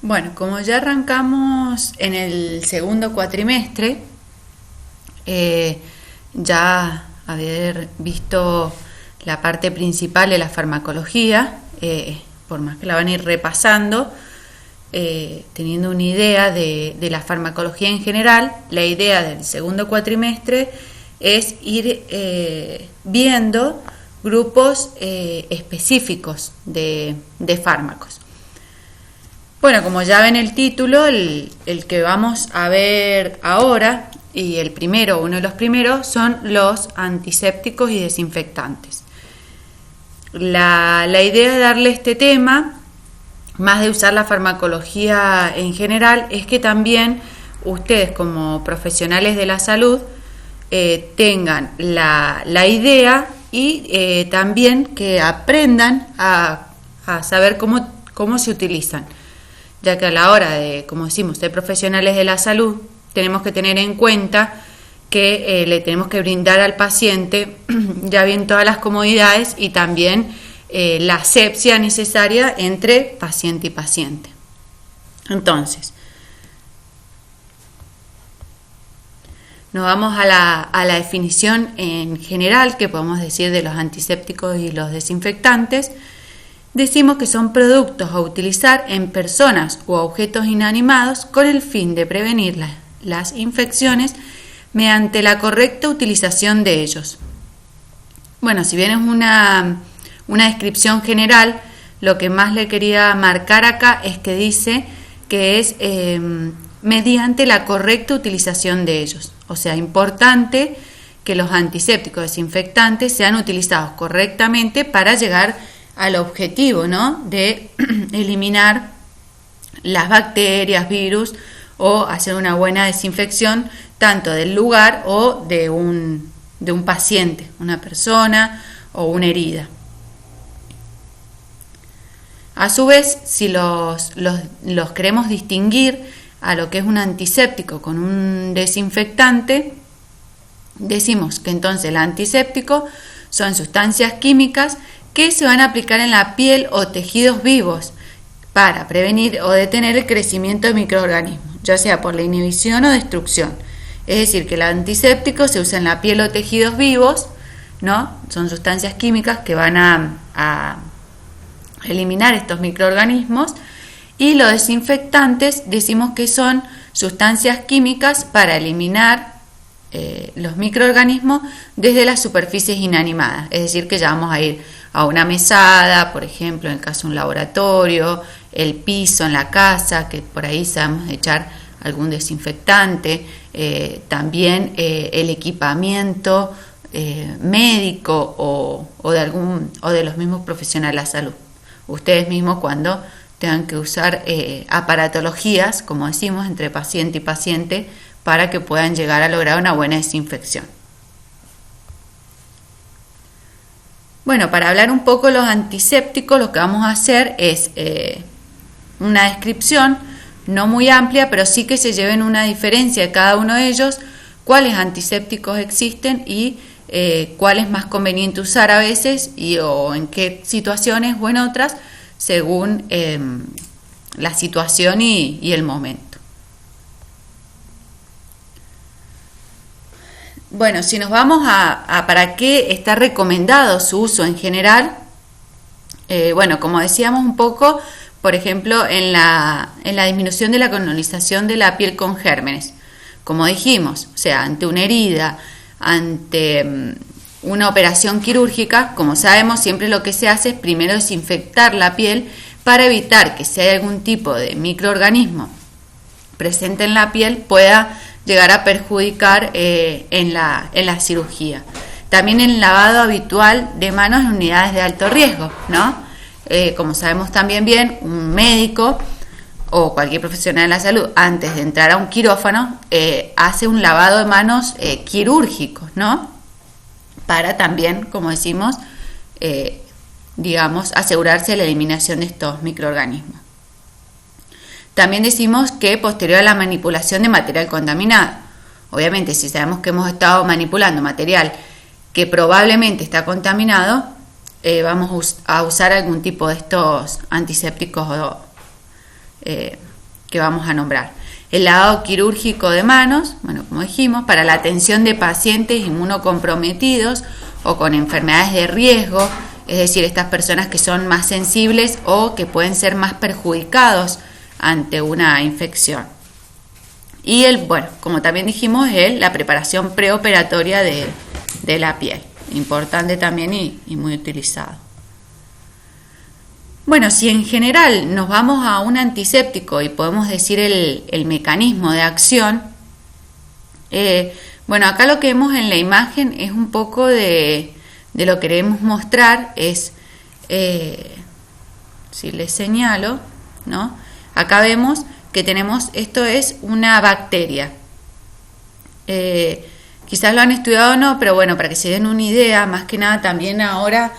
Bueno, como ya arrancamos en el segundo cuatrimestre, ya haber visto la parte principal de la farmacología, por más que la van a ir repasando, teniendo una idea de la farmacología en general, la idea del segundo cuatrimestre es ir viendo grupos específicos de fármacos. Bueno, como ya ven el título, el que vamos a ver ahora, y uno de los primeros, son los antisépticos y desinfectantes. La idea de darle este tema, más de usar la farmacología en general, es que también ustedes como profesionales de la salud tengan la idea y también que aprendan a saber cómo se utilizan, ya que a la hora de, como decimos, ser profesionales de la salud, tenemos que tener en cuenta que le tenemos que brindar al paciente ya bien todas las comodidades y también la asepsia necesaria entre paciente y paciente. Entonces, nos vamos a la definición en general que podemos decir de los antisépticos y los desinfectantes. Decimos que son productos a utilizar en personas u objetos inanimados con el fin de prevenir las infecciones mediante la correcta utilización de ellos. Bueno, si bien es una descripción general, lo que más le quería marcar acá es que dice que es mediante la correcta utilización de ellos. O sea, importante que los antisépticos desinfectantes sean utilizados correctamente para llegar al objetivo, ¿no?, de eliminar las bacterias, virus o hacer una buena desinfección tanto del lugar o de un paciente, una persona o una herida. A su vez, si los queremos distinguir a lo que es un antiséptico con un desinfectante, decimos que entonces el antiséptico son sustancias químicas que se van a aplicar en la piel o tejidos vivos para prevenir o detener el crecimiento de microorganismos, ya sea por la inhibición o destrucción. Es decir, que el antiséptico se usa en la piel o tejidos vivos, ¿no? Son sustancias químicas que van a eliminar estos microorganismos, y los desinfectantes decimos que son sustancias químicas para eliminar los microorganismos desde las superficies inanimadas. Es decir, que ya vamos a ir a una mesada, por ejemplo, en el caso de un laboratorio, el piso en la casa, que por ahí sabemos echar algún desinfectante, también el equipamiento médico o de los mismos profesionales de la salud. Ustedes mismos cuando tengan que usar aparatologías, como decimos, entre paciente y paciente, para que puedan llegar a lograr una buena desinfección. Bueno, para hablar un poco de los antisépticos, lo que vamos a hacer es una descripción no muy amplia, pero sí que se lleven una diferencia de cada uno de ellos, cuáles antisépticos existen y cuál es más conveniente usar a veces o en qué situaciones o en otras, según la situación y el momento. Bueno, si nos vamos a para qué está recomendado su uso en general, bueno, como decíamos un poco, por ejemplo, en la disminución de la colonización de la piel con gérmenes, como dijimos, o sea, ante una herida, ante una operación quirúrgica, como sabemos, siempre lo que se hace es primero desinfectar la piel para evitar que si hay algún tipo de microorganismo presente en la piel pueda llegar a perjudicar en la cirugía. También el lavado habitual de manos en unidades de alto riesgo, ¿no? Como sabemos también bien, un médico o cualquier profesional de la salud, antes de entrar a un quirófano, hace un lavado de manos quirúrgico, ¿no? Para también, como decimos, asegurarse de la eliminación de estos microorganismos. También decimos que posterior a la manipulación de material contaminado, obviamente si sabemos que hemos estado manipulando material que probablemente está contaminado, vamos a usar algún tipo de estos antisépticos que vamos a nombrar. El lavado quirúrgico de manos, bueno, como dijimos, para la atención de pacientes inmunocomprometidos o con enfermedades de riesgo, es decir, estas personas que son más sensibles o que pueden ser más perjudicados ante una infección. Y como también dijimos, la preparación preoperatoria de la piel, importante también y muy utilizado. Bueno, si en general nos vamos a un antiséptico y podemos decir el mecanismo de acción, acá lo que vemos en la imagen es un poco de lo que queremos mostrar, es, si les señalo, ¿no? Acá vemos que esto es una bacteria. Quizás lo han estudiado o no, pero bueno, para que se den una idea, más que nada también ahora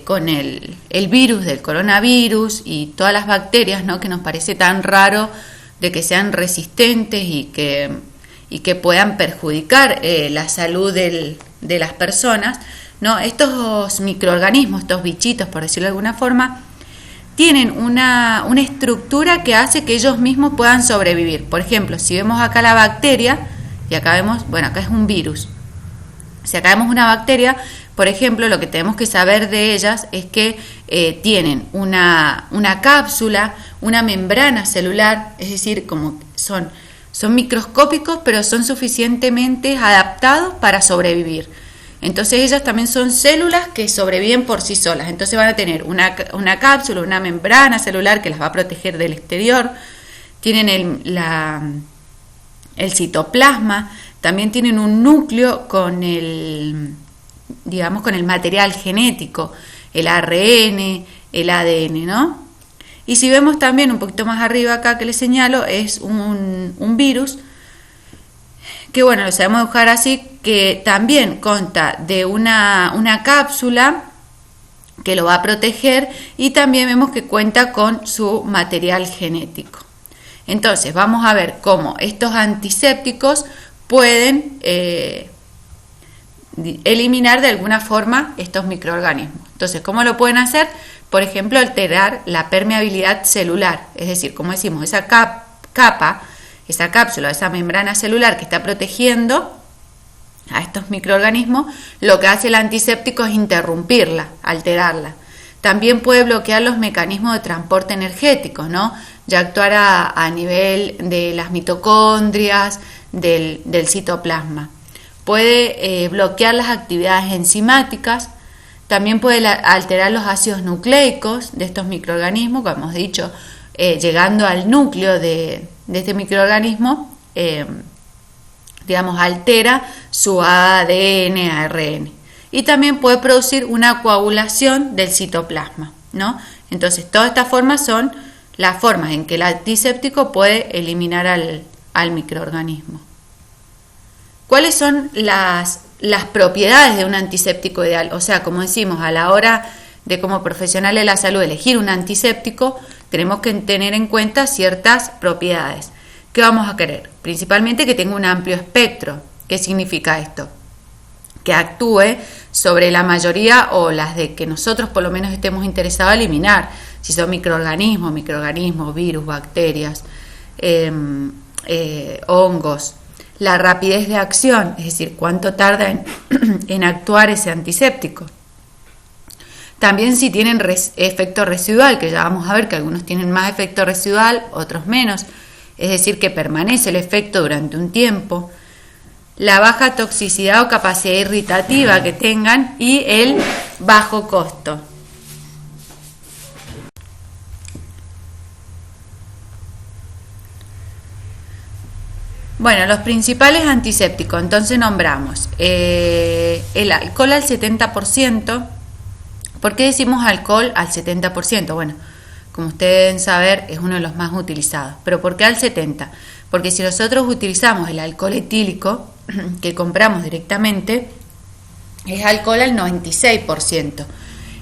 con el virus del coronavirus y todas las bacterias, ¿no? Que nos parece tan raro de que sean resistentes y que puedan perjudicar la salud de las personas, ¿no? Estos microorganismos, estos bichitos, por decirlo de alguna forma, tienen una estructura que hace que ellos mismos puedan sobrevivir. Por ejemplo, si vemos acá la bacteria, y acá vemos, acá es un virus. Si acá vemos una bacteria, por ejemplo, lo que tenemos que saber de ellas es que tienen una cápsula, una membrana celular, es decir, como son microscópicos, pero son suficientemente adaptados para sobrevivir. Entonces ellas también son células que sobreviven por sí solas. Entonces van a tener una cápsula, una membrana celular que las va a proteger del exterior. Tienen el citoplasma, también tienen un núcleo con el material genético, el ARN, el ADN, ¿no? Y si vemos también un poquito más arriba acá que les señalo, es un virus que lo sabemos dibujar así, que también consta de una cápsula que lo va a proteger y también vemos que cuenta con su material genético. Entonces vamos a ver cómo estos antisépticos pueden eliminar de alguna forma estos microorganismos. Entonces, ¿cómo lo pueden hacer? Por ejemplo, alterar la permeabilidad celular, es decir, como decimos, esa capa, esa cápsula, esa membrana celular que está protegiendo a estos microorganismos, lo que hace el antiséptico es interrumpirla, alterarla. También puede bloquear los mecanismos de transporte energético, ¿no? Ya actuar a nivel de las mitocondrias, del citoplasma. Puede bloquear las actividades enzimáticas, también puede alterar los ácidos nucleicos de estos microorganismos, como hemos dicho, llegando al núcleo de este microorganismo, altera su ADN, ARN. Y también puede producir una coagulación del citoplasma, ¿no? Entonces, todas estas formas son las formas en que el antiséptico puede eliminar al microorganismo. ¿Cuáles son las propiedades de un antiséptico ideal? O sea, como decimos, a la hora de como profesionales de la salud elegir un antiséptico, tenemos que tener en cuenta ciertas propiedades. ¿Qué vamos a querer? Principalmente que tenga un amplio espectro. ¿Qué significa esto? Que actúe sobre la mayoría o las de que nosotros por lo menos estemos interesados en eliminar, si son microorganismos, virus, bacterias, hongos. La rapidez de acción, es decir, cuánto tarda en actuar ese antiséptico. También si tienen efecto residual, que ya vamos a ver que algunos tienen más efecto residual, otros menos, es decir, que permanece el efecto durante un tiempo. La baja toxicidad o capacidad irritativa que tengan y el bajo costo. Bueno, los principales antisépticos, entonces nombramos el alcohol al 70%. ¿Por qué decimos alcohol al 70%? Bueno, como ustedes deben saber, es uno de los más utilizados. ¿Pero por qué al 70%? Porque si nosotros utilizamos el alcohol etílico, que compramos directamente, es alcohol al 96%.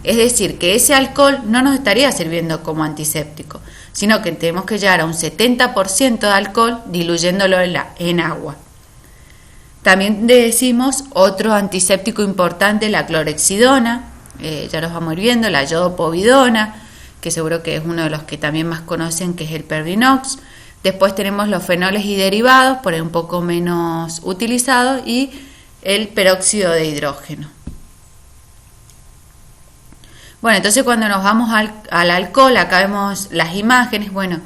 Es decir, que ese alcohol no nos estaría sirviendo como antiséptico, sino que tenemos que llegar a un 70% de alcohol diluyéndolo en agua. También decimos otro antiséptico importante, la clorhexidona, ya los vamos a ir viendo, la iodopovidona, que seguro que es uno de los que también más conocen, que es el Pervinox. Después tenemos los fenoles y derivados, por ahí un poco menos utilizados, y el peróxido de hidrógeno. Bueno, entonces cuando nos vamos al alcohol, acá vemos las imágenes, bueno,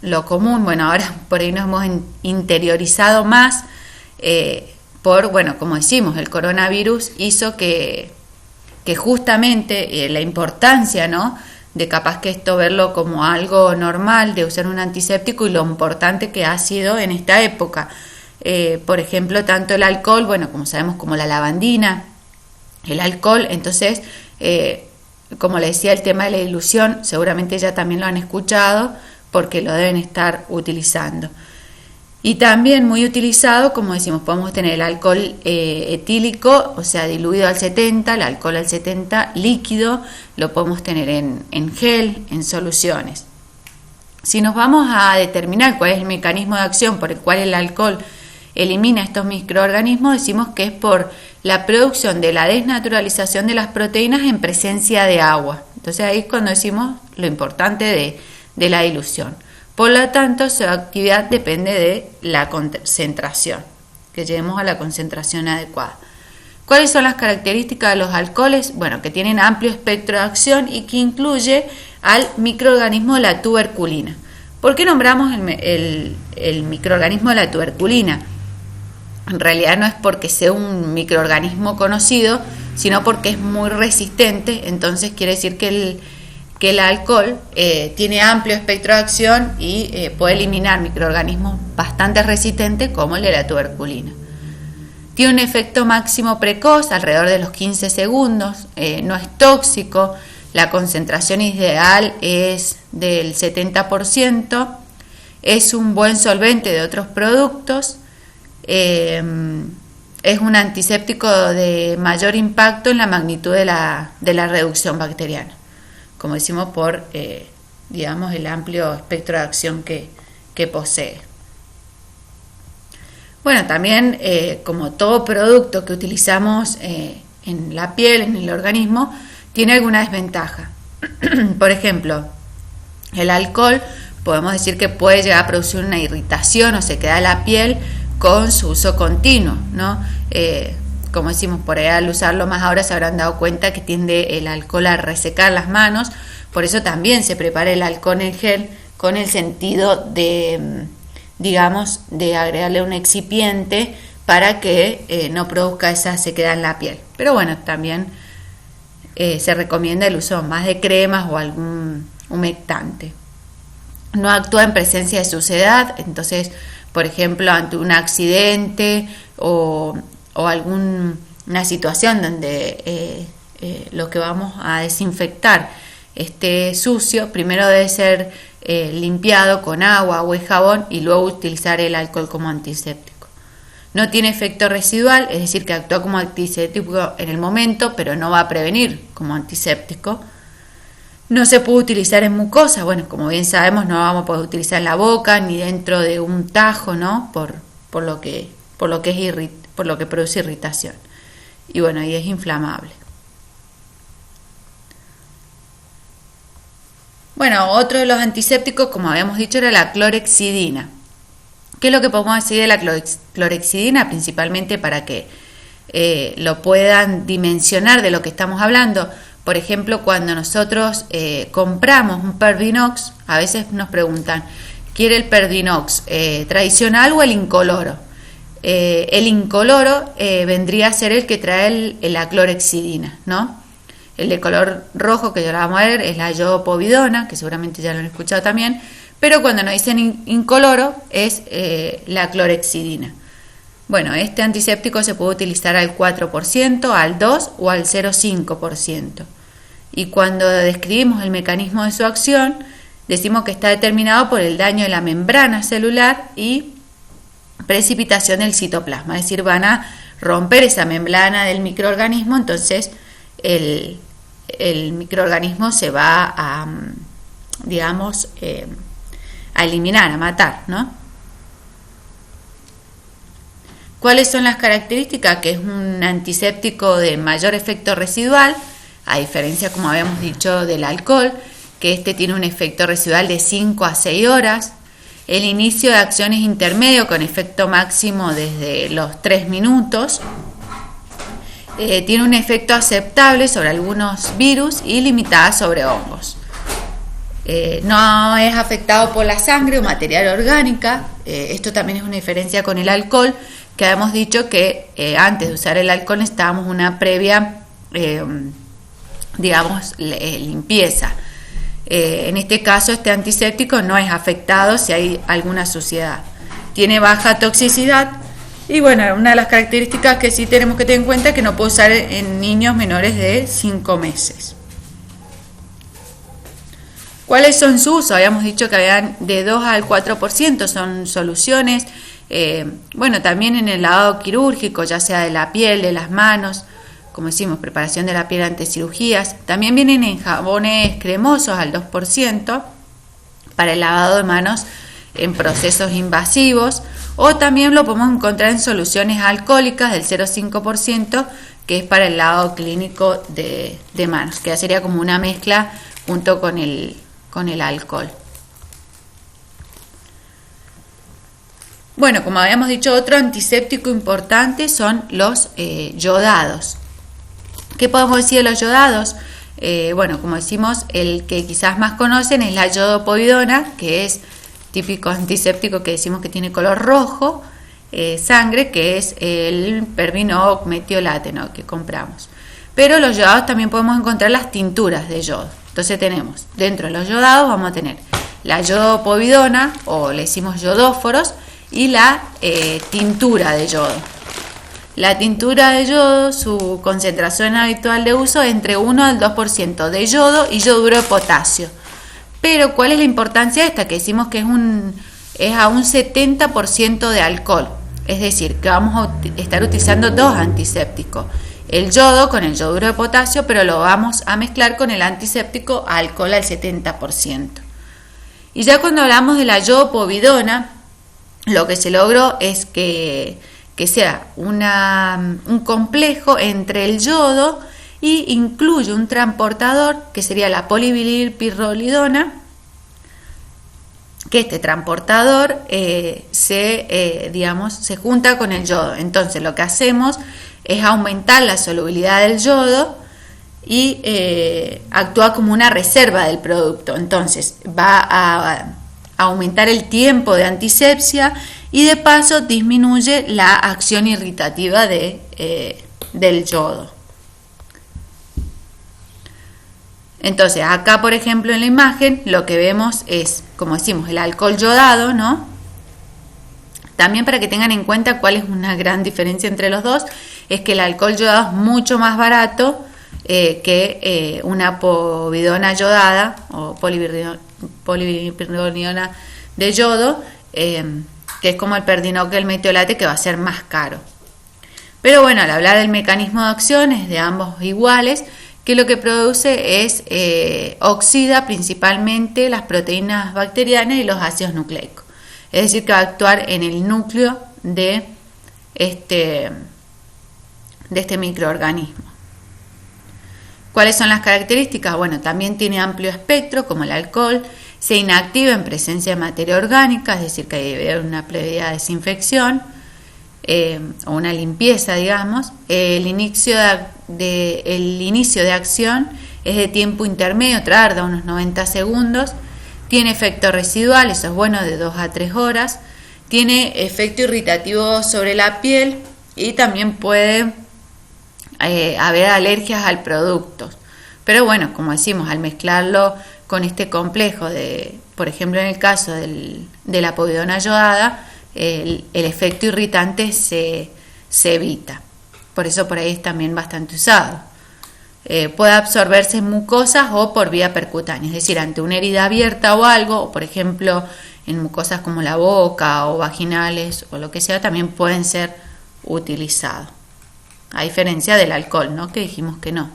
lo común, bueno, ahora por ahí nos hemos interiorizado más, bueno, como decimos, el coronavirus hizo que justamente la importancia, ¿no?, de capaz que esto verlo como algo normal, de usar un antiséptico, y lo importante que ha sido en esta época. Por ejemplo, tanto el alcohol, bueno, como sabemos, como la lavandina, el alcohol, entonces, como le decía, el tema de la dilución, seguramente ya también lo han escuchado, porque lo deben estar utilizando. Y también muy utilizado, como decimos, podemos tener el alcohol etílico, o sea, diluido al 70, el alcohol al 70 líquido, lo podemos tener en gel, en soluciones. Si nos vamos a determinar cuál es el mecanismo de acción por el cual el alcohol elimina estos microorganismos, decimos que es por la producción de la desnaturalización de las proteínas en presencia de agua. Entonces ahí es cuando decimos lo importante de la dilución. Por lo tanto, su actividad depende de la concentración, que lleguemos a la concentración adecuada. ¿Cuáles son las características de los alcoholes? Bueno, que tienen amplio espectro de acción y que incluye al microorganismo de la tuberculina. ¿Por qué nombramos el microorganismo de la tuberculina? En realidad no es porque sea un microorganismo conocido, sino porque es muy resistente, entonces quiere decir que el alcohol tiene amplio espectro de acción y puede eliminar microorganismos bastante resistentes como el de la tuberculina. Tiene un efecto máximo precoz, alrededor de los 15 segundos, no es tóxico, la concentración ideal es del 70%, es un buen solvente de otros productos, es un antiséptico de mayor impacto en la magnitud de la reducción bacteriana, como decimos, por digamos, el amplio espectro de acción que posee. Bueno, también como todo producto que utilizamos en la piel, en el organismo, tiene alguna desventaja. Por ejemplo, el alcohol podemos decir que puede llegar a producir una irritación o se queda la piel con su uso continuo, ¿no? Como decimos, por ahí al usarlo más ahora se habrán dado cuenta que tiende el alcohol a resecar las manos, por eso también se prepara el alcohol en gel con el sentido de, digamos, de agregarle un excipiente para que no produzca esa sequedad en la piel. Pero bueno, también se recomienda el uso más de cremas o algún humectante. No actúa en presencia de suciedad, entonces, por ejemplo, ante un accidente o alguna situación donde lo que vamos a desinfectar esté sucio, primero debe ser limpiado con agua y jabón y luego utilizar el alcohol como antiséptico. No tiene efecto residual, es decir, que actúa como antiséptico en el momento, pero no va a prevenir como antiséptico. No se puede utilizar en mucosa, bueno, como bien sabemos, no vamos a poder utilizar en la boca ni dentro de un tajo, ¿no? Por lo que produce irritación. Y bueno, y es inflamable. Bueno, otro de los antisépticos, como habíamos dicho, era la clorhexidina. ¿Qué es lo que podemos decir de la clorhexidina? Principalmente para que lo puedan dimensionar de lo que estamos hablando. Por ejemplo, cuando nosotros compramos un Perdinox, a veces nos preguntan, ¿quiere el Perdinox tradicional o el incoloro? El incoloro vendría a ser el que trae la clorhexidina, ¿no? El de color rojo que ya lo vamos a ver es la iodopovidona, que seguramente ya lo han escuchado también, pero cuando nos dicen incoloro es la clorhexidina. Bueno, este antiséptico se puede utilizar al 4%, al 2% o al 0,5%. Y cuando describimos el mecanismo de su acción, decimos que está determinado por el daño de la membrana celular y precipitación del citoplasma, es decir, van a romper esa membrana del microorganismo, entonces el microorganismo se va a, digamos, a eliminar, a matar, ¿no? ¿Cuáles son las características? Que es un antiséptico de mayor efecto residual, a diferencia, como habíamos dicho, del alcohol, que este tiene un efecto residual de 5 a 6 horas, El inicio de acción es intermedio con efecto máximo desde los 3 minutos. Tiene un efecto aceptable sobre algunos virus y limitada sobre hongos. No es afectado por la sangre o material orgánica. Esto también es una diferencia con el alcohol, que habíamos dicho que antes de usar el alcohol necesitábamos una previa, limpieza. En este caso, este antiséptico no es afectado si hay alguna suciedad. Tiene baja toxicidad y bueno, una de las características que sí tenemos que tener en cuenta es que no puede usar en niños menores de 5 meses. ¿Cuáles son sus usos? Habíamos dicho que habían de 2 al 4%, son soluciones. También en el lavado quirúrgico, ya sea de la piel, de las manos, como decimos, preparación de la piel ante cirugías. También vienen en jabones cremosos al 2% para el lavado de manos en procesos invasivos, o también lo podemos encontrar en soluciones alcohólicas del 0,5%, que es para el lavado clínico de manos, que ya sería como una mezcla junto con el alcohol. Bueno, como habíamos dicho, otro antiséptico importante son los yodados. ¿Qué podemos decir de los yodados? Como decimos, el que quizás más conocen es la yodopovidona, que es típico antiséptico que decimos que tiene color rojo, sangre, que es el Pervinox metiolate, ¿no?, que compramos. Pero los yodados también podemos encontrar las tinturas de yodo. Entonces tenemos, dentro de los yodados vamos a tener la yodopovidona, o le decimos yodóforos, y la tintura de yodo. La tintura de yodo, su concentración habitual de uso es entre 1 al 2% de yodo y yoduro de potasio. Pero ¿cuál es la importancia de esta? Que decimos que es a un 70% de alcohol. Es decir, que vamos a estar utilizando dos antisépticos. El yodo con el yoduro de potasio, pero lo vamos a mezclar con el antiséptico alcohol al 70%. Y ya cuando hablamos de la yodopovidona, lo que se logró es que sea un complejo entre el yodo y incluye un transportador que sería la polivinilpirrolidona, que este transportador se junta con el yodo. Entonces lo que hacemos es aumentar la solubilidad del yodo y actúa como una reserva del producto. Entonces va a aumentar el tiempo de antisepsia y de paso disminuye la acción irritativa del yodo. Entonces acá, por ejemplo, en la imagen lo que vemos es, como decimos, el alcohol yodado, ¿no? También, para que tengan en cuenta cuál es una gran diferencia entre los dos, es que el alcohol yodado es mucho más barato que una povidona yodada o polivinilpirrolidona de yodo, que es como el Perdinox, el metiolate, que va a ser más caro. Pero bueno, al hablar del mecanismo de acción es de ambos iguales, que lo que produce es oxida principalmente las proteínas bacterianas y los ácidos nucleicos. Es decir, que va a actuar en el núcleo de este microorganismo. ¿Cuáles son las características? Bueno, también tiene amplio espectro, como el alcohol, se inactiva en presencia de materia orgánica, es decir, que debe haber una previa desinfección o una limpieza, digamos. El inicio de acción es de tiempo intermedio, tarda unos 90 segundos. Tiene efecto residual, eso es bueno, de 2 a 3 horas. Tiene efecto irritativo sobre la piel y también puede haber alergias al producto. Pero bueno, como decimos, al mezclarlo con este complejo por ejemplo, en el caso de la povidona yodada, el efecto irritante se evita. Por eso por ahí es también bastante usado. Puede absorberse en mucosas o por vía percutánea, es decir, ante una herida abierta o algo, o por ejemplo en mucosas como la boca o vaginales o lo que sea, también pueden ser utilizados. A diferencia del alcohol, ¿no?, que dijimos que no.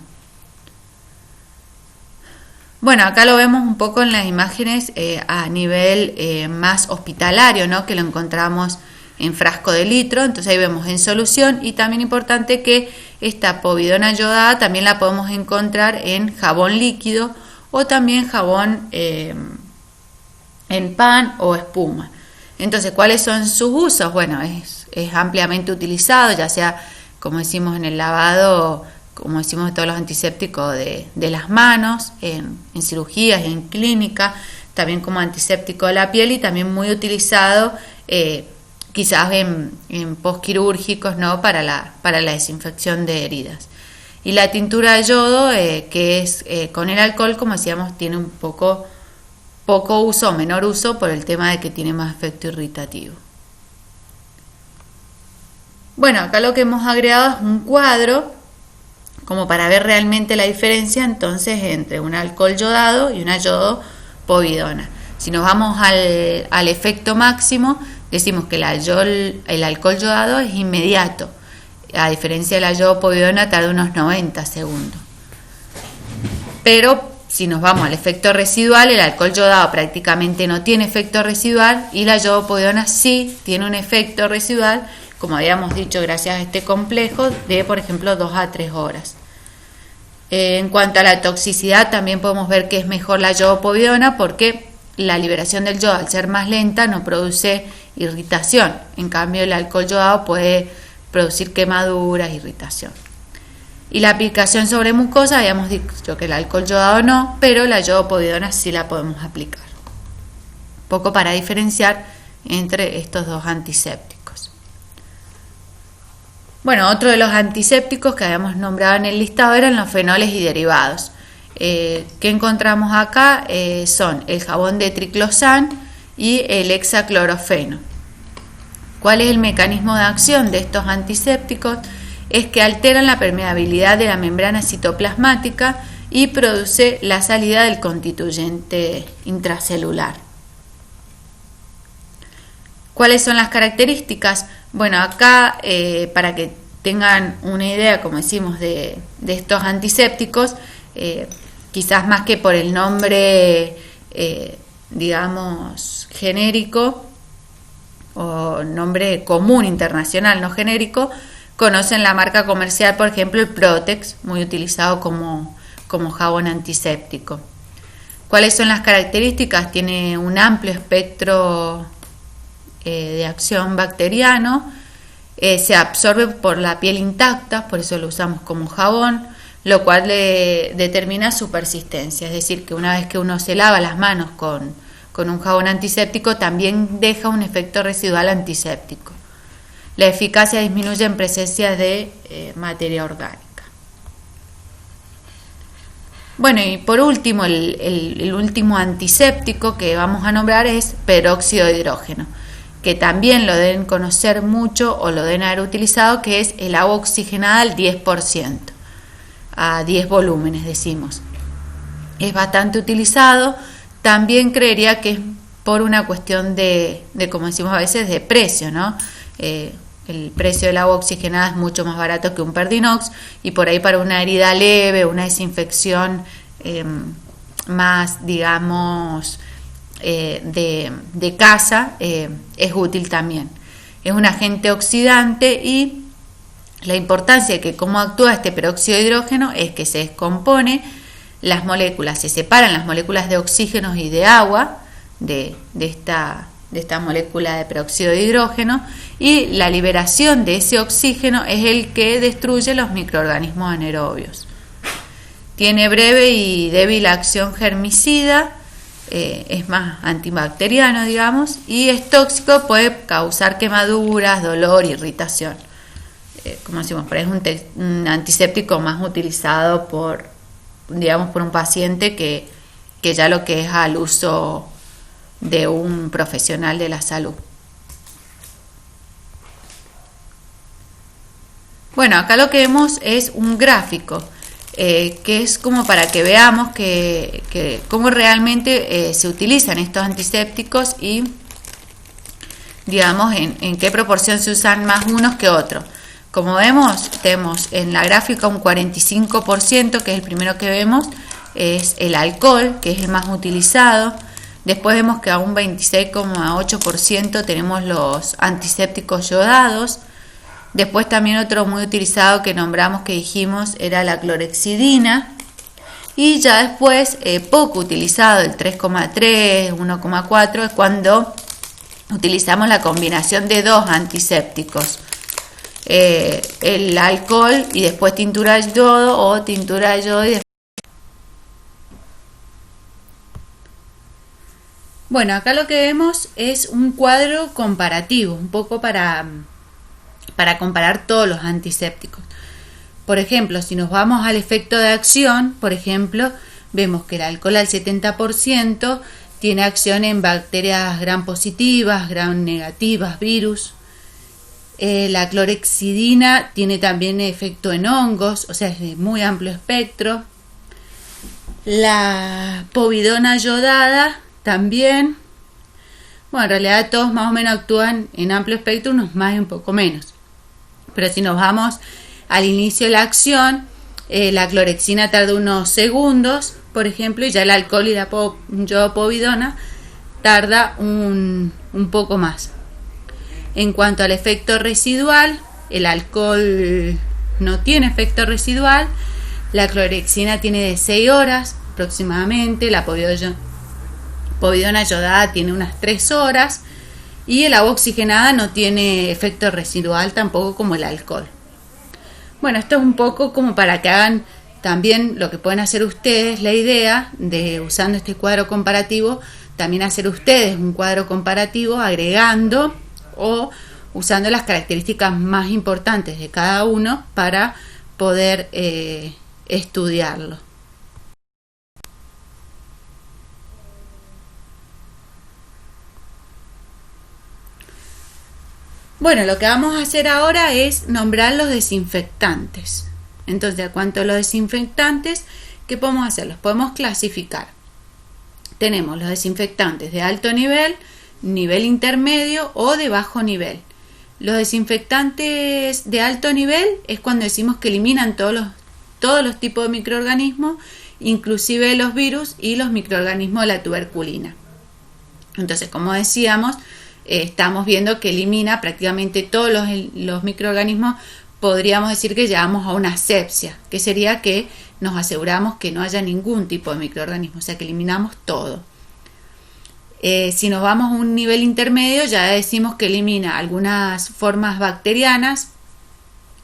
Bueno, acá lo vemos un poco en las imágenes a nivel más hospitalario, ¿no?, que lo encontramos en frasco de litro. Entonces ahí vemos en solución, y también importante que esta povidona yodada también la podemos encontrar en jabón líquido o también jabón en pan o espuma. Entonces, ¿cuáles son sus usos? Bueno, es ampliamente utilizado, ya sea, como decimos en el lavado, como decimos de todos los antisépticos de las manos, en cirugías, en clínica, también como antiséptico de la piel y también muy utilizado quizás en postquirúrgicos, ¿no? para la desinfección de heridas. Y la tintura de yodo, que es con el alcohol, como decíamos, tiene un poco uso o menor uso por el tema de que tiene más efecto irritativo. Bueno, acá lo que hemos agregado es un cuadro como para ver realmente la diferencia entonces entre un alcohol yodado y una yodopovidona. Si nos vamos al efecto máximo, decimos que el alcohol yodado es inmediato, a diferencia de la yodopovidona tarda unos 90 segundos. Pero si nos vamos al efecto residual, el alcohol yodado prácticamente no tiene efecto residual y la yodopovidona sí tiene un efecto residual, como habíamos dicho, gracias a este complejo, de por ejemplo 2 a 3 horas. En cuanto a la toxicidad, también podemos ver que es mejor la yodopovidona porque la liberación del yodo, al ser más lenta, no produce irritación. En cambio, el alcohol yodado puede producir quemaduras, irritación. Y la aplicación sobre mucosa, habíamos dicho que el alcohol yodado no, pero la yodopovidona sí la podemos aplicar. Un poco para diferenciar entre estos dos antisépticos. Bueno, otro de los antisépticos que habíamos nombrado en el listado eran los fenoles y derivados. ¿Qué encontramos acá? Son el jabón de triclosan y el hexaclorofeno. ¿Cuál es el mecanismo de acción de estos antisépticos? Es que alteran la permeabilidad de la membrana citoplasmática y produce la salida del constituyente intracelular. ¿Cuáles son las características? Bueno, acá para que tengan una idea, como decimos, de estos antisépticos, quizás más que por el nombre, digamos, genérico o nombre común internacional, no genérico, conocen la marca comercial, por ejemplo, el Protex, muy utilizado como jabón antiséptico. ¿Cuáles son las características? Tiene un amplio espectro de acción bacteriano, se absorbe por la piel intacta, por eso lo usamos como jabón, lo cual le determina su persistencia, es decir, que una vez que uno se lava las manos con un jabón antiséptico, también deja un efecto residual antiséptico. La eficacia disminuye en presencia de materia orgánica. Bueno, y por último, el último antiséptico que vamos a nombrar es peróxido de hidrógeno, que también lo deben conocer mucho o lo deben haber utilizado, que es el agua oxigenada al 10%, a 10 volúmenes decimos. Es bastante utilizado, también creería que es por una cuestión de como decimos a veces, de precio, ¿no? El precio del agua oxigenada es mucho más barato que un Perdinox y por ahí para una herida leve, una desinfección más, digamos, de casa, es útil también. Es un agente oxidante y la importancia de que cómo actúa este peróxido de hidrógeno es que se descompone las moléculas, se separan las moléculas de oxígeno y de agua de esta molécula de peróxido de hidrógeno y la liberación de ese oxígeno es el que destruye los microorganismos anaerobios. Tiene breve y débil acción germicida, es más antibacteriano, digamos, y es tóxico, puede causar quemaduras, dolor, irritación. Como decimos, pero es un antiséptico más utilizado por un paciente que ya lo que es al uso de un profesional de la salud. Bueno, acá lo que vemos es un gráfico que es como para que veamos que cómo realmente se utilizan estos antisépticos y digamos en qué proporción se usan más unos que otros. Como vemos, tenemos en la gráfica un 45%, que es el primero que vemos, es el alcohol, que es el más utilizado. Después vemos que a un 26,8% tenemos los antisépticos yodados. Después también otro muy utilizado que nombramos, que dijimos, era la clorhexidina. Y ya después, poco utilizado, el 3,3, 1,4, es cuando utilizamos la combinación de dos antisépticos, el alcohol y después tintura de yodo, o tintura de yodo y después... Bueno, acá lo que vemos es un cuadro comparativo, un poco para comparar todos los antisépticos. Por ejemplo, si nos vamos al efecto de acción, por ejemplo, vemos que el alcohol al 70% tiene acción en bacterias gram positivas, gram negativas, virus. La clorhexidina tiene también efecto en hongos, o sea, es de muy amplio espectro. La povidona yodada también. Bueno, en realidad todos más o menos actúan en amplio espectro, unos más y un poco menos. Pero si nos vamos al inicio de la acción, la clorhexidina tarda unos segundos, por ejemplo, y ya el alcohol y la yodopovidona tarda un poco más. En cuanto al efecto residual, el alcohol no tiene efecto residual, la clorhexidina tiene de 6 horas aproximadamente, la povidona yodada tiene unas 3 horas y el agua oxigenada no tiene efecto residual tampoco como el alcohol. Bueno, esto es un poco como para que hagan también lo que pueden hacer ustedes, la idea de, usando este cuadro comparativo, también hacer ustedes un cuadro comparativo agregando o usando las características más importantes de cada uno para poder estudiarlo. Bueno, lo que vamos a hacer ahora es nombrar los desinfectantes. Entonces, en cuanto a los desinfectantes, ¿qué podemos hacer? Los podemos clasificar. Tenemos los desinfectantes de alto nivel, nivel intermedio o de bajo nivel. Los desinfectantes de alto nivel es cuando decimos que eliminan todos los tipos de microorganismos, inclusive los virus y los microorganismos de la tuberculina. Entonces, como decíamos, estamos viendo que elimina prácticamente todos los microorganismos. Podríamos decir que llegamos a una asepsia, que sería que nos aseguramos que no haya ningún tipo de microorganismo, o sea que eliminamos todo. Si nos vamos a un nivel intermedio, ya decimos que elimina algunas formas bacterianas,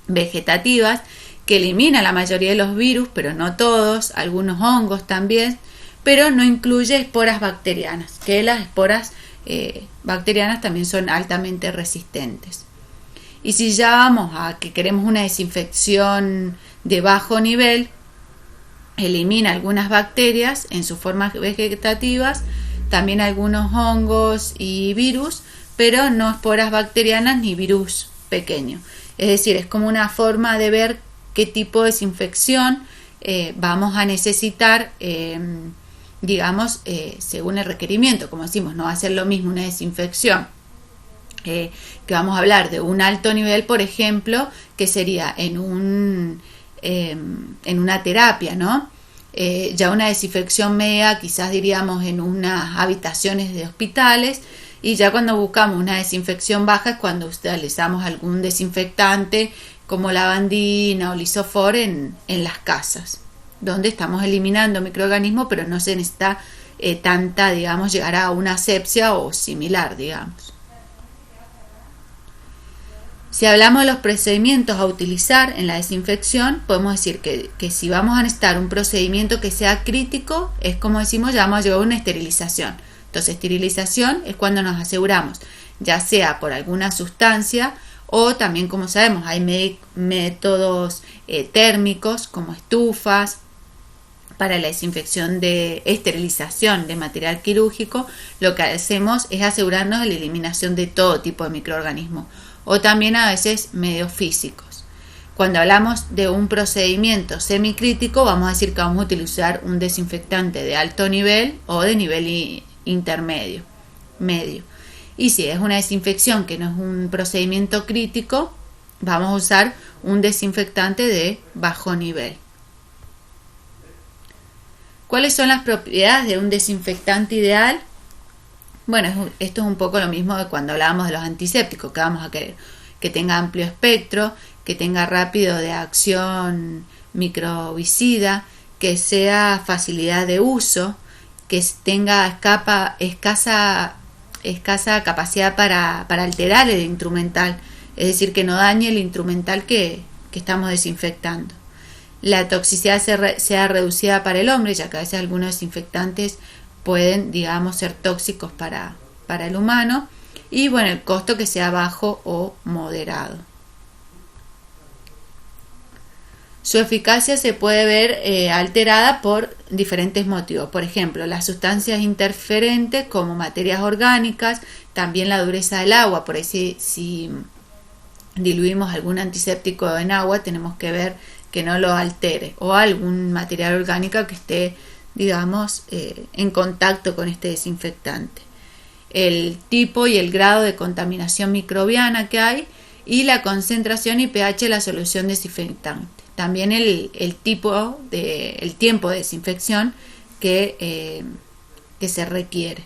vegetativas, que elimina la mayoría de los virus, pero no todos, algunos hongos también, pero no incluye esporas bacterianas, que las esporas bacterianas también son altamente resistentes. Y si ya vamos a que queremos una desinfección de bajo nivel, elimina algunas bacterias en sus formas vegetativas, también algunos hongos y virus, pero no esporas bacterianas ni virus pequeño. Es decir, es como una forma de ver qué tipo de desinfección vamos a necesitar, según el requerimiento. Como decimos, no va a ser lo mismo una desinfección que vamos a hablar de un alto nivel, por ejemplo, que sería en una terapia, ¿no? Ya una desinfección media, quizás diríamos en unas habitaciones de hospitales, y ya cuando buscamos una desinfección baja es cuando utilizamos algún desinfectante como lavandina o lisofor en las casas, donde estamos eliminando microorganismos, pero no se necesita tanta, digamos, llegar a una asepsia o similar, digamos. Si hablamos de los procedimientos a utilizar en la desinfección, podemos decir que si vamos a necesitar un procedimiento que sea crítico, es como decimos, ya vamos a llevar una esterilización. Entonces, esterilización es cuando nos aseguramos, ya sea por alguna sustancia o también, como sabemos, hay métodos térmicos como estufas para la desinfección de esterilización de material quirúrgico. Lo que hacemos es asegurarnos de la eliminación de todo tipo de microorganismos, o también a veces medios físicos. Cuando hablamos de un procedimiento semicrítico, vamos a decir que vamos a utilizar un desinfectante de alto nivel o de nivel intermedio, medio. Y si es una desinfección que no es un procedimiento crítico, vamos a usar un desinfectante de bajo nivel. ¿Cuáles son las propiedades de un desinfectante ideal? Bueno, esto es un poco lo mismo de cuando hablábamos de los antisépticos, que vamos a querer que tenga amplio espectro, que tenga rápido de acción microbicida, que sea facilidad de uso, que tenga escasa escasa capacidad para alterar el instrumental, es decir, que no dañe el instrumental que estamos desinfectando. La toxicidad sea reducida para el hombre, ya que a veces algunos desinfectantes pueden, digamos, ser tóxicos para el humano, y bueno, el costo que sea bajo o moderado. Su eficacia se puede ver alterada por diferentes motivos. Por ejemplo, las sustancias interferentes como materias orgánicas, también la dureza del agua. Por ahí si diluimos algún antiséptico en agua, tenemos que ver que no lo altere, o algún material orgánico que esté, digamos, en contacto con este desinfectante. El tipo y el grado de contaminación microbiana que hay, y la concentración y pH de la solución desinfectante. También el tiempo de desinfección que se requiere.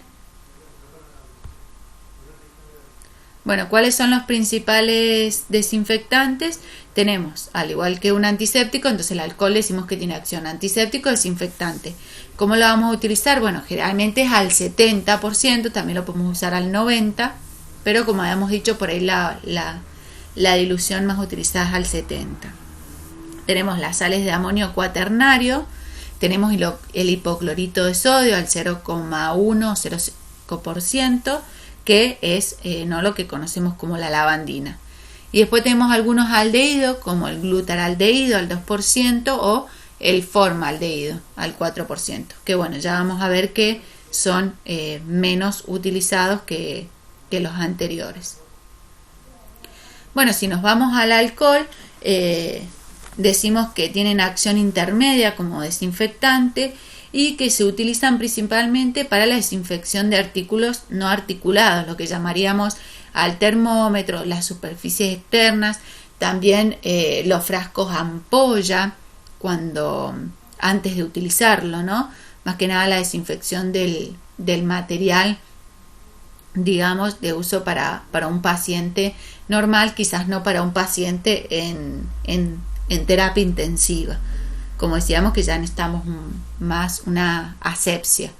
Bueno, ¿cuáles son los principales desinfectantes? Tenemos, al igual que un antiséptico, entonces el alcohol decimos que tiene acción antiséptico, desinfectante. ¿Cómo lo vamos a utilizar? Bueno, generalmente es al 70%, también lo podemos usar al 90%, pero como habíamos dicho, por ahí la dilución más utilizada es al 70%. Tenemos las sales de amonio cuaternario, tenemos el hipoclorito de sodio al 0,1% que es no lo que conocemos como la lavandina. Y después tenemos algunos aldehídos como el glutaraldehído al 2% o el formaldehído al 4%, que bueno, ya vamos a ver que son menos utilizados que los anteriores. Bueno, si nos vamos al alcohol, decimos que tienen acción intermedia como desinfectante y que se utilizan principalmente para la desinfección de artículos no articulados, lo que llamaríamos al termómetro, las superficies externas, también los frascos ampolla, antes de utilizarlo, ¿no? Más que nada la desinfección del material, digamos, de uso para un paciente normal, quizás no para un paciente en terapia intensiva. Como decíamos, que ya necesitamos más una asepsia.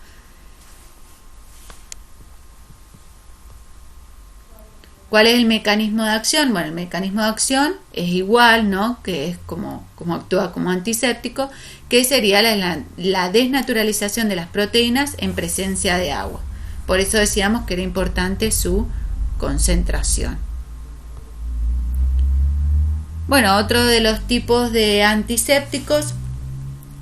¿Cuál es el mecanismo de acción? Bueno, el mecanismo de acción es igual, ¿no? Que es como actúa como antiséptico, que sería la desnaturalización de las proteínas en presencia de agua. Por eso decíamos que era importante su concentración. Bueno, otro de los tipos de antisépticos,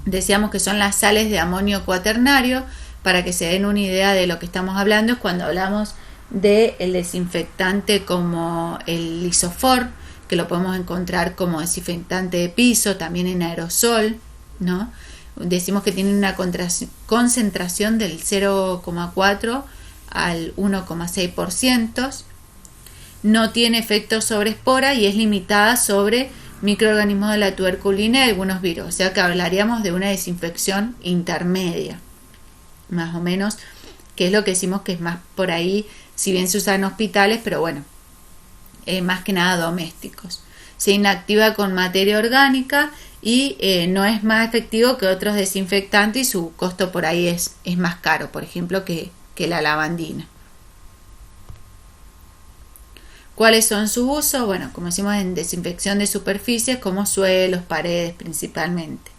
decíamos que son las sales de amonio cuaternario. Para que se den una idea de lo que estamos hablando, es cuando hablamos del desinfectante como el Lisofor, que lo podemos encontrar como desinfectante de piso, también en aerosol, ¿no? Decimos que tiene una concentración del 0,4 al 1,6%. No tiene efecto sobre espora y es limitada sobre microorganismos de la tuberculina y algunos virus. O sea que hablaríamos de una desinfección intermedia, más o menos, que es lo que decimos que es más por ahí, si bien se usa en hospitales, pero bueno, más que nada domésticos. Se inactiva con materia orgánica y no es más efectivo que otros desinfectantes, y su costo por ahí es más caro, por ejemplo, que la lavandina. ¿Cuáles son sus usos? Bueno, como decimos, en desinfección de superficies como suelos, paredes principalmente.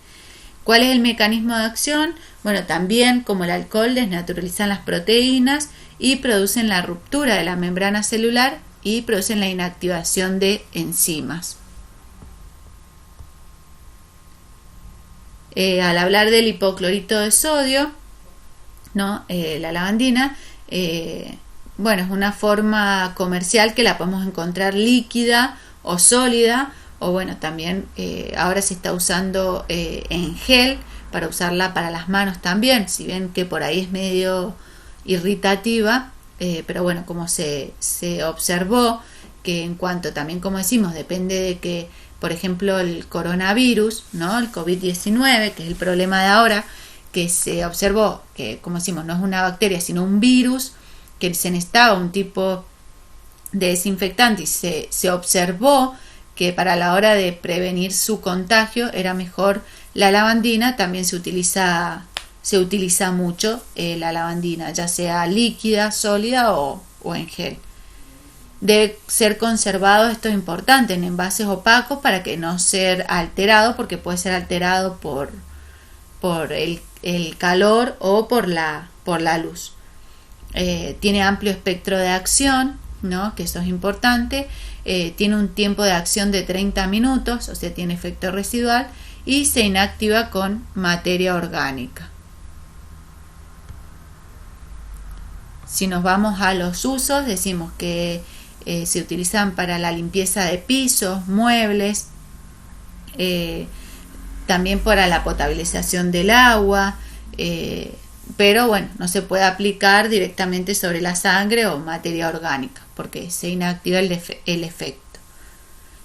¿Cuál es el mecanismo de acción? Bueno, también como el alcohol desnaturalizan las proteínas y producen la ruptura de la membrana celular y producen la inactivación de enzimas. Al hablar del hipoclorito de sodio, ¿no? La lavandina, bueno, es una forma comercial que la podemos encontrar líquida o sólida, o bueno, también ahora se está usando en gel para usarla para las manos también, si bien que por ahí es medio irritativa, pero bueno, como se observó que en cuanto también, como decimos, depende de que, por ejemplo, el coronavirus, ¿no? El COVID-19, que es el problema de ahora, que se observó que, como decimos, no es una bacteria, sino un virus, que se necesitaba un tipo de desinfectante y se observó que para la hora de prevenir su contagio era mejor la lavandina. También se utiliza mucho la lavandina, ya sea líquida, sólida o o en gel. Debe ser conservado, esto es importante, en envases opacos para que no sea alterado, porque puede ser alterado por el calor o por la luz. Tiene amplio espectro de acción, ¿no? Que eso es importante. Tiene un tiempo de acción de 30 minutos, o sea, tiene efecto residual, y se inactiva con materia orgánica. Si nos vamos a los usos, decimos que se utilizan para la limpieza de pisos, muebles, también para la potabilización del agua, pero bueno, no se puede aplicar directamente sobre la sangre o materia orgánica porque se inactiva el efecto.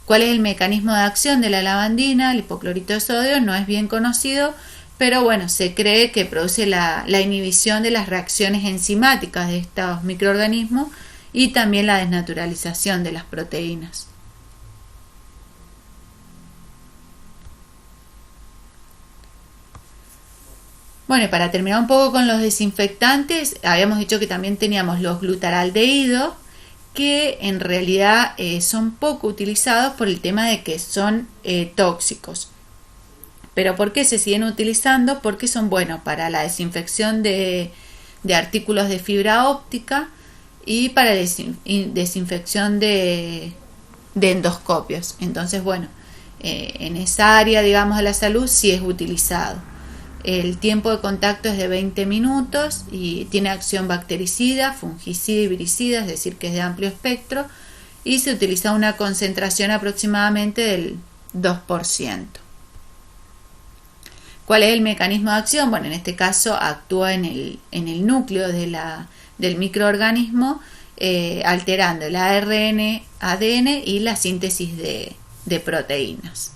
¿Cuál es el mecanismo de acción de la lavandina? El hipoclorito de sodio no es bien conocido, pero bueno, se cree que produce la inhibición de las reacciones enzimáticas de estos microorganismos y también la desnaturalización de las proteínas. Bueno, y para terminar un poco con los desinfectantes, habíamos dicho que también teníamos los glutaraldehídos, que en realidad son poco utilizados por el tema de que son tóxicos. ¿Pero por qué se siguen utilizando? Porque son buenos para la desinfección de artículos de fibra óptica y para desinfección de endoscopios. Entonces, bueno, en esa área, digamos, de la salud sí es utilizado. El tiempo de contacto es de 20 minutos y tiene acción bactericida, fungicida y viricida, es decir, que es de amplio espectro, y se utiliza una concentración aproximadamente del 2%. ¿Cuál es el mecanismo de acción? Bueno, en este caso actúa en el núcleo del microorganismo, alterando el ARN, ADN y la síntesis de proteínas.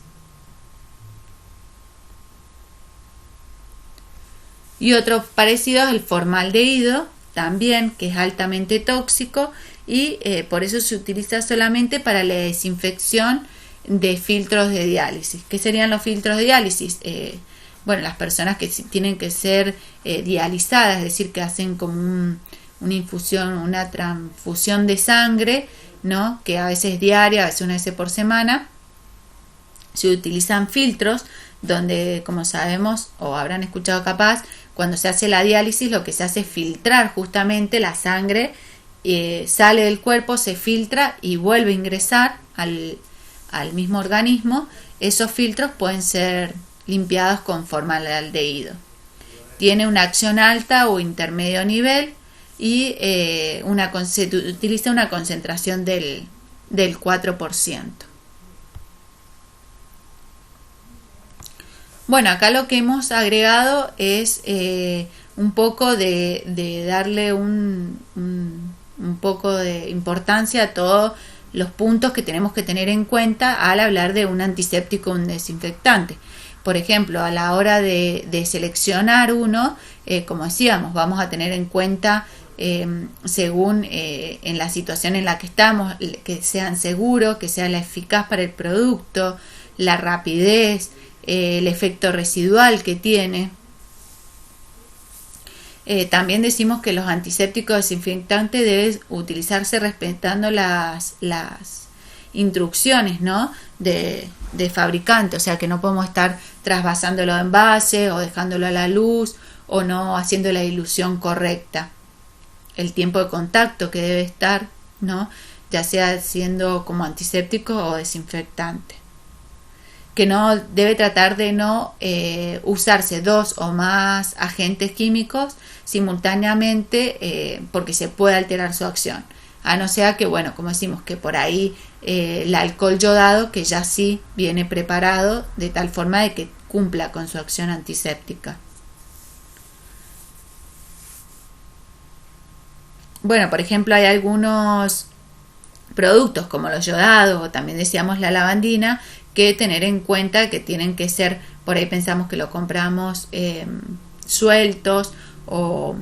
Y otro parecido es el formaldehído, también, que es altamente tóxico y por eso se utiliza solamente para la desinfección de filtros de diálisis. ¿Qué serían los filtros de diálisis? Bueno, las personas que tienen que ser dializadas, es decir, que hacen como una infusión, una transfusión de sangre, ¿no? Que a veces es diaria, a veces una vez por semana. Se utilizan filtros donde, como sabemos o habrán escuchado capaz, cuando se hace la diálisis lo que se hace es filtrar justamente la sangre, sale del cuerpo, se filtra y vuelve a ingresar al mismo organismo. Esos filtros pueden ser limpiados con formaldehído. Tiene una acción alta o intermedio nivel y se utiliza una concentración del 4%. Bueno, acá lo que hemos agregado es un poco de darle un poco de importancia a todos los puntos que tenemos que tener en cuenta al hablar de un antiséptico o un desinfectante. Por ejemplo, a la hora de seleccionar uno, como decíamos, vamos a tener en cuenta según en la situación en la que estamos, que sean seguros, que sea la eficaz para el producto, la rapidez, el efecto residual que tiene. También decimos que los antisépticos desinfectantes deben utilizarse respetando las instrucciones, ¿no? de fabricante, o sea que no podemos estar trasvasándolo de envase o dejándolo a la luz o no haciendo la dilución correcta. El tiempo de contacto que debe estar, ¿no? Ya sea siendo como antiséptico o desinfectante. Que no debe tratar de no usarse 2 o más agentes químicos simultáneamente porque se puede alterar su acción. A no ser que, bueno, como decimos, que por ahí el alcohol yodado, que ya sí viene preparado de tal forma de que cumpla con su acción antiséptica. Bueno, por ejemplo, hay algunos productos como los yodados o también decíamos la lavandina que tener en cuenta que tienen que ser, por ahí pensamos que lo compramos sueltos o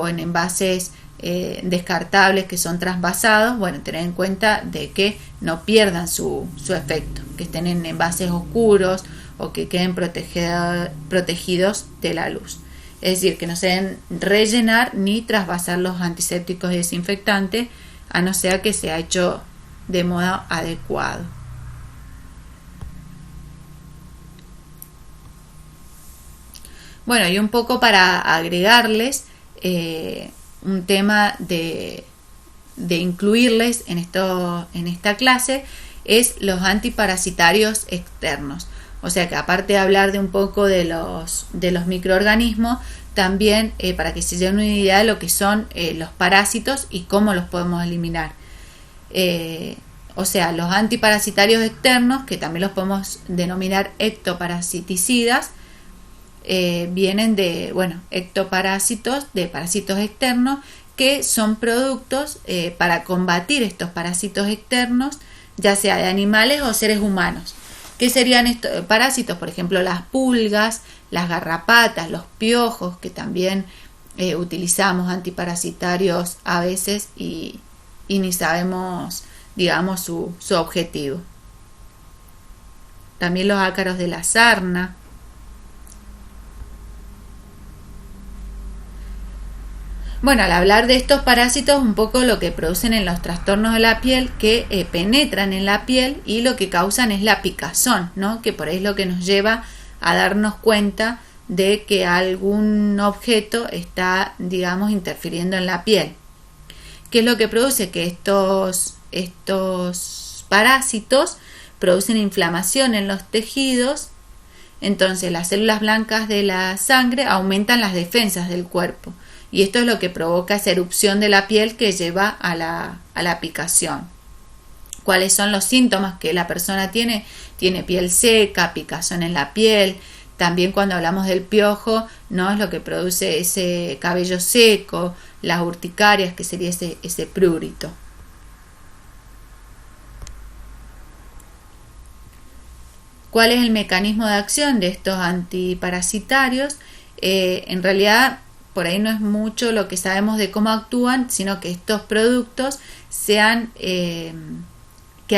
en envases descartables que son trasvasados. Bueno, tener en cuenta de que no pierdan su efecto, que estén en envases oscuros o que queden protegidos de la luz. Es decir, que no se deben rellenar ni trasvasar los antisépticos y desinfectantes, a no ser que sea hecho de modo adecuado. Bueno, y un poco para agregarles un tema de incluirles en esta clase es los antiparasitarios externos. O sea que aparte de hablar de un poco de los microorganismos, también para que se lleven una idea de lo que son los parásitos y cómo los podemos eliminar. O sea, los antiparasitarios externos, que también los podemos denominar ectoparasiticidas, vienen de, ectoparásitos, de parásitos externos, que son productos para combatir estos parásitos externos, ya sea de animales o seres humanos. ¿Qué serían estos parásitos? Por ejemplo, las pulgas, las garrapatas, los piojos, que también utilizamos antiparasitarios a veces y ni sabemos, digamos, su objetivo. También los ácaros de la sarna. Bueno, al hablar de estos parásitos, un poco lo que producen en los trastornos de la piel, que penetran en la piel y lo que causan es la picazón, ¿no? Que por ahí es lo que nos lleva a darnos cuenta de que algún objeto está, digamos, interfiriendo en la piel. ¿Qué es lo que produce? Que estos parásitos producen inflamación en los tejidos. Entonces las células blancas de la sangre aumentan las defensas del cuerpo. Y esto es lo que provoca esa erupción de la piel que lleva a la picación. ¿Cuáles son los síntomas que la persona tiene? Tiene piel seca, picazón en la piel. También cuando hablamos del piojo, ¿no? Es lo que produce ese cabello seco, las urticarias, que sería ese prurito. ¿Cuál es el mecanismo de acción de estos antiparasitarios? En realidad, por ahí no es mucho lo que sabemos de cómo actúan, sino que estos productos que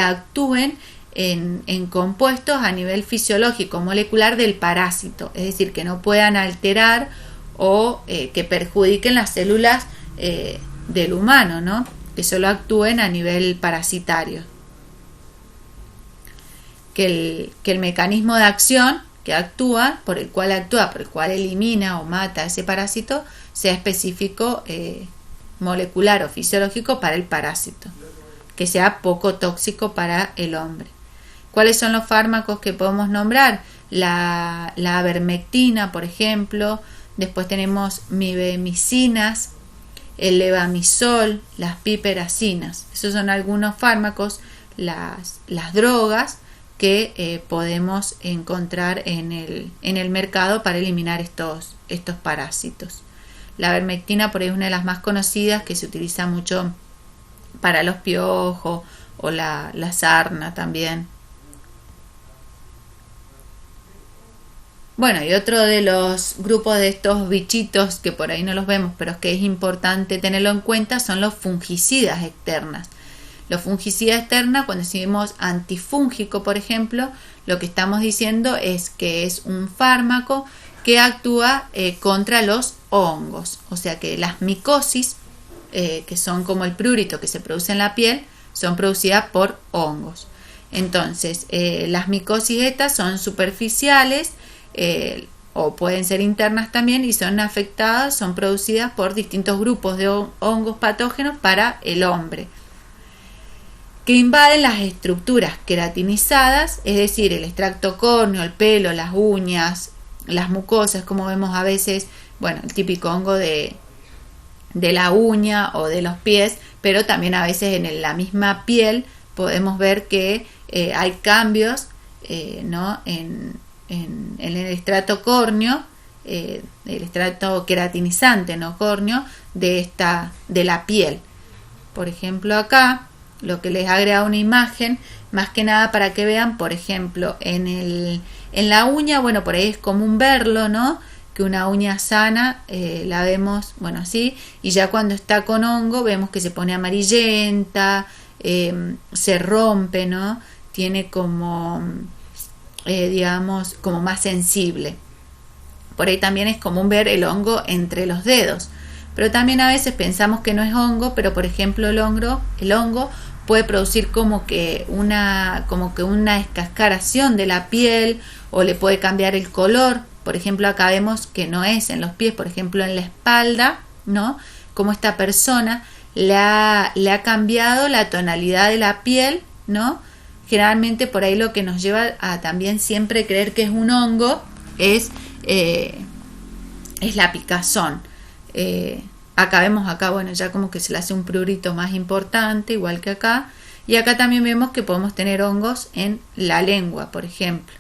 actúen en compuestos a nivel fisiológico, molecular del parásito, es decir, que no puedan alterar o que perjudiquen las células del humano, ¿no? Que solo actúen a nivel parasitario. Que el mecanismo de acción por el cual elimina o mata ese parásito, sea específico, molecular o fisiológico para el parásito, que sea poco tóxico para el hombre. ¿Cuáles son los fármacos que podemos nombrar? La avermectina, por ejemplo. Después tenemos mibemicinas, el levamisol, las piperacinas. Esos son algunos fármacos, las drogas que podemos encontrar en el mercado para eliminar estos parásitos. La avermectina por ahí es una de las más conocidas, que se utiliza mucho para los piojos o la sarna también. Bueno, y otro de los grupos de estos bichitos que por ahí no los vemos, pero es que es importante tenerlo en cuenta, son los fungicidas externas. Los fungicidas externas, cuando decimos antifúngico, por ejemplo, lo que estamos diciendo es que es un fármaco que actúa contra los hongos. O sea que las micosis, que son como el prurito que se produce en la piel, son producidas por hongos. Entonces, las micosis estas son superficiales o pueden ser internas también y son producidas por distintos grupos de hongos patógenos para el hombre, que invaden las estructuras queratinizadas, es decir, el extracto córneo, el pelo, las uñas, las mucosas, como vemos a veces, bueno, el típico hongo de la uña o de los pies, pero también a veces en la misma piel podemos ver que hay cambios, ¿no? en el estrato córneo, el estrato queratinizante, no córneo, de la piel. Por ejemplo, acá lo que les agrega una imagen, más que nada para que vean, por ejemplo, en la uña, bueno, por ahí es común verlo, ¿no? Que una uña sana la vemos, bueno, así, y ya cuando está con hongo vemos que se pone amarillenta, se rompe, ¿no? Tiene como, digamos, como más sensible. Por ahí también es común ver el hongo entre los dedos. Pero también a veces pensamos que no es hongo, pero por ejemplo el hongo puede producir como que una escascaración de la piel, o le puede cambiar el color. Por ejemplo, acá vemos que no es en los pies, por ejemplo en la espalda, ¿no? Como esta persona le ha cambiado la tonalidad de la piel, ¿no? Generalmente por ahí lo que nos lleva a también siempre creer que es un hongo es la picazón. Acá vemos, bueno, ya como que se le hace un prurito más importante, igual que acá. Y acá también vemos que podemos tener hongos en la lengua, por ejemplo.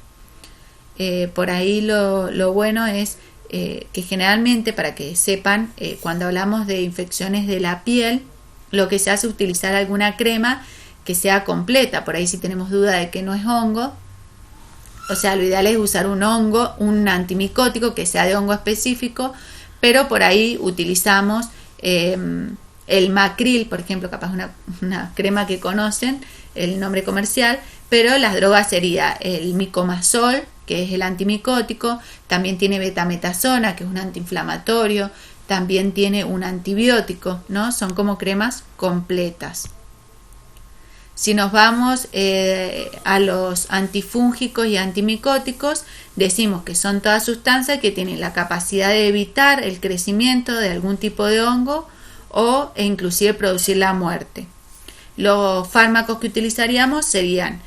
Por ahí lo bueno es que generalmente, para que sepan, cuando hablamos de infecciones de la piel, lo que se hace es utilizar alguna crema que sea completa. Por ahí si tenemos duda de que no es hongo, o sea, lo ideal es usar un antimicótico que sea de hongo específico, pero por ahí utilizamos el Macril, por ejemplo, capaz una crema que conocen, el nombre comercial, pero las drogas sería el Micomazol, que es el antimicótico, también tiene betametasona, que es un antiinflamatorio, también tiene un antibiótico, ¿no? Son como cremas completas. Si nos vamos a los antifúngicos y antimicóticos, decimos que son todas sustancias que tienen la capacidad de evitar el crecimiento de algún tipo de hongo e inclusive producir la muerte. Los fármacos que utilizaríamos serían,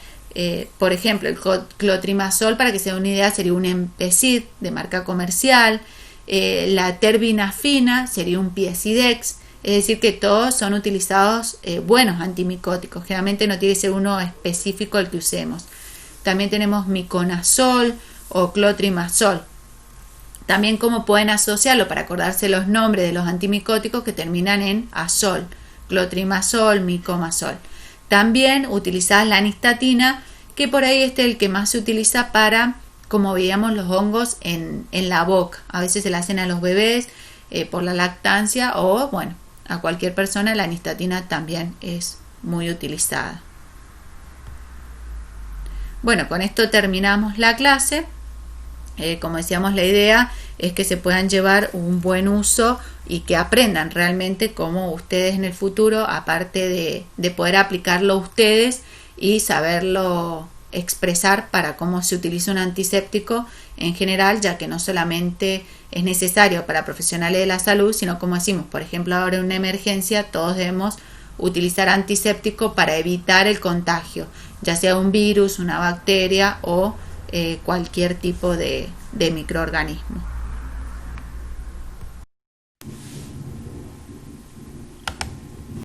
por ejemplo, el clotrimazol, para que se den una idea, sería un Empecid de marca comercial. La terbinafina sería un Piesidex. Es decir, que todos son utilizados buenos antimicóticos. Generalmente no tiene que ser uno específico el que usemos. También tenemos miconazol o clotrimazol. También cómo pueden asociarlo, para acordarse los nombres de los antimicóticos que terminan en azol. Clotrimazol, micomazol. También utilizar la anistatina, que por ahí es el que más se utiliza para, como veíamos, los hongos en la boca. A veces se la hacen a los bebés por la lactancia, o bueno, a cualquier persona. La anistatina también es muy utilizada. Bueno, con esto terminamos la clase. Como decíamos, la idea es que se puedan llevar un buen uso y que aprendan realmente cómo ustedes en el futuro, aparte de poder aplicarlo ustedes y saberlo expresar para cómo se utiliza un antiséptico en general, ya que no solamente es necesario para profesionales de la salud, sino, como decimos, por ejemplo, ahora en una emergencia todos debemos utilizar antiséptico para evitar el contagio, ya sea un virus, una bacteria o cualquier tipo de microorganismo.